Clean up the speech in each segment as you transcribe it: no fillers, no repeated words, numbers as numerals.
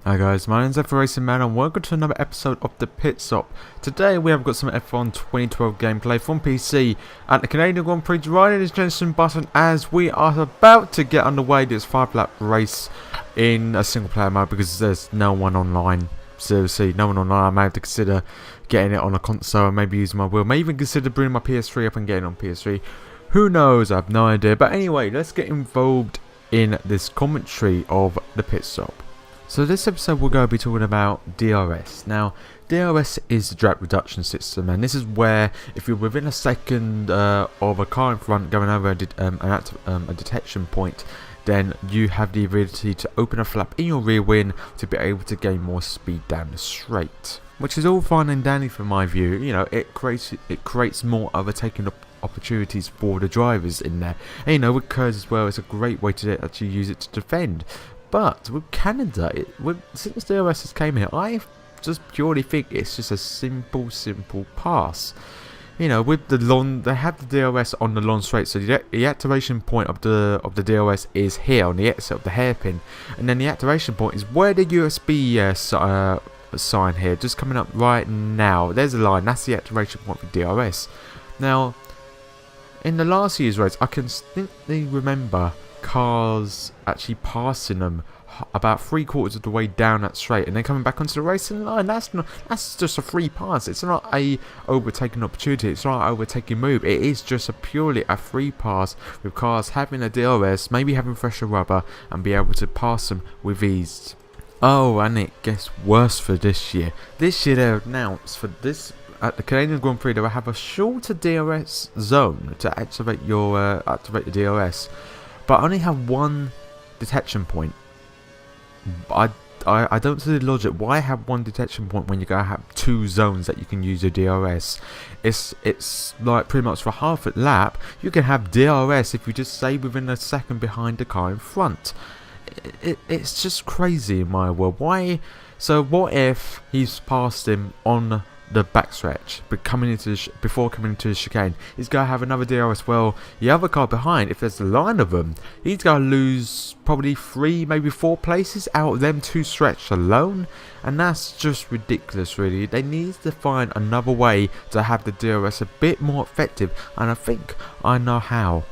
Hi guys, my name's F1 Man and welcome to another episode of the Pitstop. Today we have got some F1 2012 gameplay from PC at the Canadian Grand Prix, riding this Jensen button as we are about to get underway this 5-lap race in a single player mode because there's no one online. Seriously, no one online. I may have to consider getting it on a console and maybe using my wheel. May even consider bringing my PS3 up and getting it on PS3. Who knows? I have no idea. But anyway, let's get involved in this commentary of the Pitstop. So this episode we're going to be talking about DRS. Now, DRS is the drag reduction system, and this is where if you're within a second of a car in front going over a detection point, then you have the ability to open a flap in your rear wing to be able to gain more speed down the straight. Which is all fine and dandy from my view. You know, it creates more overtaking opportunities for the drivers in there. And you know, with curves as well, it's a great way to actually use it to defend. But with Canada, since DRS has came here, I just purely think it's just a simple pass. You know, with the long, they have the DRS on the long straight, so the activation point of the DRS is here on the exit of the hairpin, and then the activation point is where the USB sign here, just coming up right now. There's a line. That's the activation point for DRS. Now, in the last year's race, I can distinctly remember cars actually passing them about 3/4 of the way down that straight and then coming back onto the racing line. That's just a free pass. It's not a overtaking opportunity. It's not an overtaking move. It is just purely a free pass with cars having a DRS, maybe having fresher rubber, and be able to pass them with ease. Oh, and it gets worse for this year. This year they announced for this at the Canadian Grand Prix they will have a shorter DRS zone to activate the DRS. But I only have one detection point. I don't see the logic. Why have one detection point when you're going to have two zones that you can use your DRS? It's like pretty much for half a lap you can have DRS if you just stay within a second behind the car in front. It's just crazy in my world. Why? So what if he's passed him on the backstretch, but before coming into the chicane, he's going to have another DRS. Well, the other car behind, if there's a line of them, he's going to lose probably 3, maybe 4 places out of them 2 stretch alone, and that's just ridiculous really. They need to find another way to have the DRS a bit more effective, and I think I know how.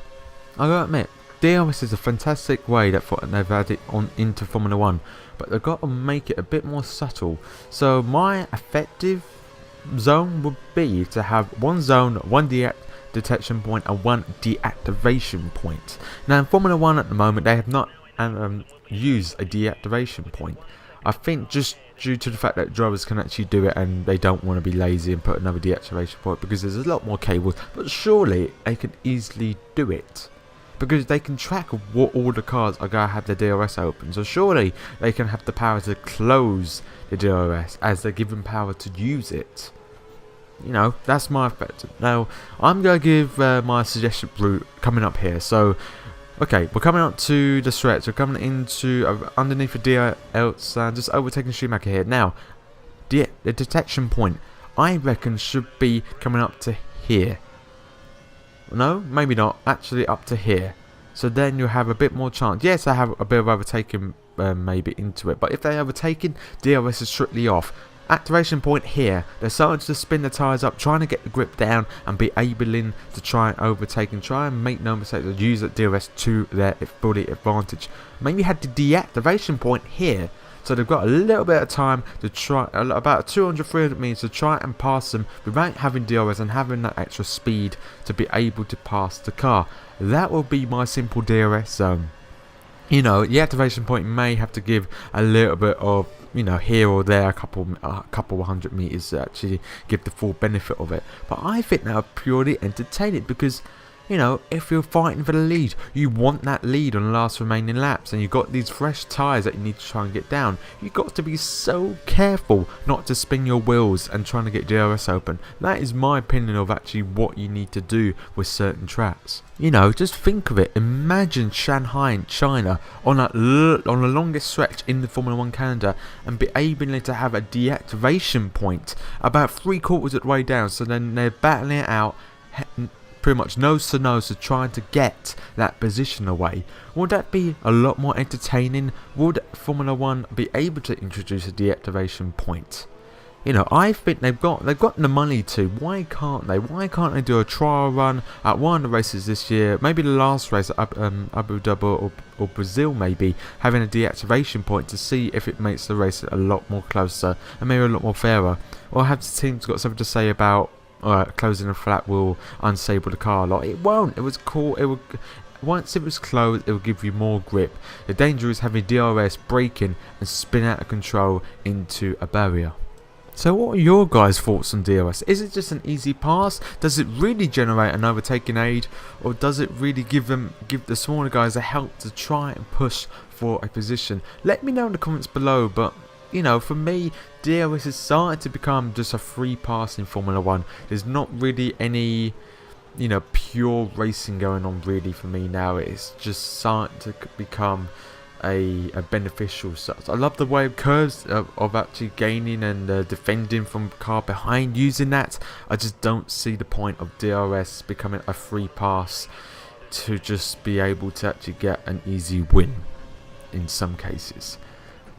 I gotta admit, DRS is a fantastic way that they've had it on into Formula 1, but they've got to make it a bit more subtle. So my effective zone would be to have one zone, one detection point, and one deactivation point. Now in Formula 1 at the moment they have not used a deactivation point. I think just due to the fact that drivers can actually do it and they don't want to be lazy and put another deactivation point because there's a lot more cables, but surely they can easily do it. Because they can track what all the cars are going to have their DRS open. So surely they can have the power to close the DRS as they're given power to use it. You know, that's my effect. Now, I'm going to give my suggested route coming up here. So, okay, we're coming up to the stretch. We're coming into underneath the DRS and just overtaking Schumacher here. Now, the detection point, I reckon, should be coming up to here. No, maybe not. Actually, up to here. So then you have a bit more chance. Yes, I have a bit of overtaking maybe into it. But if they're overtaken, DRS is strictly off. Activation point here. They're starting to spin the tyres up, trying to get the grip down and be able to try and overtake and try and make no mistakes and use the DRS to their fully advantage. Maybe had the deactivation point here. So they've got a little bit of time to try, about 200-300 meters to try and pass them without having DRS and having that extra speed to be able to pass the car. That will be my simple DRS zone. You know, the activation point may have to give a little bit of, you know, here or there, a couple 100 meters to actually give the full benefit of it. But I think that would purely entertain it because, you know, if you're fighting for the lead, you want that lead on the last remaining laps, and you've got these fresh tyres that you need to try and get down. You've got to be so careful not to spin your wheels and trying to get DRS open. That is my opinion of actually what you need to do with certain tracks. You know, just think of it. Imagine Shanghai in China on the longest stretch in the Formula 1 calendar and be able to have a deactivation point about 3/4 of the way down. So then they're battling it out, pretty much nose to nose to trying to get that position away. Would that be a lot more entertaining? Would Formula 1 be able to introduce a deactivation point? You know, I think they've got the money to. Why can't they? Why can't they do a trial run at one of the races this year? Maybe the last race at Abu Dhabi or Brazil, maybe having a deactivation point to see if it makes the race a lot more closer and maybe a lot more fairer. Or have the teams got something to say about closing a flat will unsable the car? Like, it won't. It was cool. It would. Once it was closed, it will give you more grip. The danger is having DRS braking and spin out of control into a barrier. So what are your guys' thoughts on DRS? Is it just an easy pass? Does it really generate an overtaking aid? Or does it really give the smaller guys a help to try and push for a position? Let me know in the comments below, but you know, for me, DRS is starting to become just a free pass in Formula 1. There's not really any, you know, pure racing going on really for me now. It's just starting to become a beneficial stuff. I love the way of curves of actually gaining and defending from car behind using that. I just don't see the point of DRS becoming a free pass to just be able to actually get an easy win in some cases.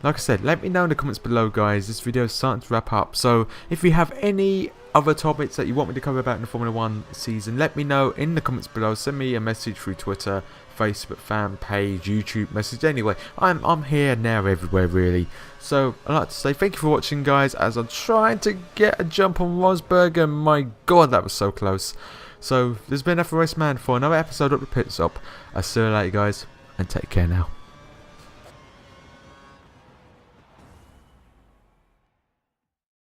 Like I said, let me know in the comments below, guys. This video is starting to wrap up, so if you have any other topics that you want me to cover about in the Formula 1 season, let me know in the comments below. Send me a message through Twitter, Facebook fan page, YouTube message. Anyway, I'm here, now, everywhere really. So I'd like to say thank you for watching, guys, as I'm trying to get a jump on Rosberg, and my god, that was so close. So there's been F1 Race Man for another episode of the Pitstop. I'll see you later, guys, and take care now.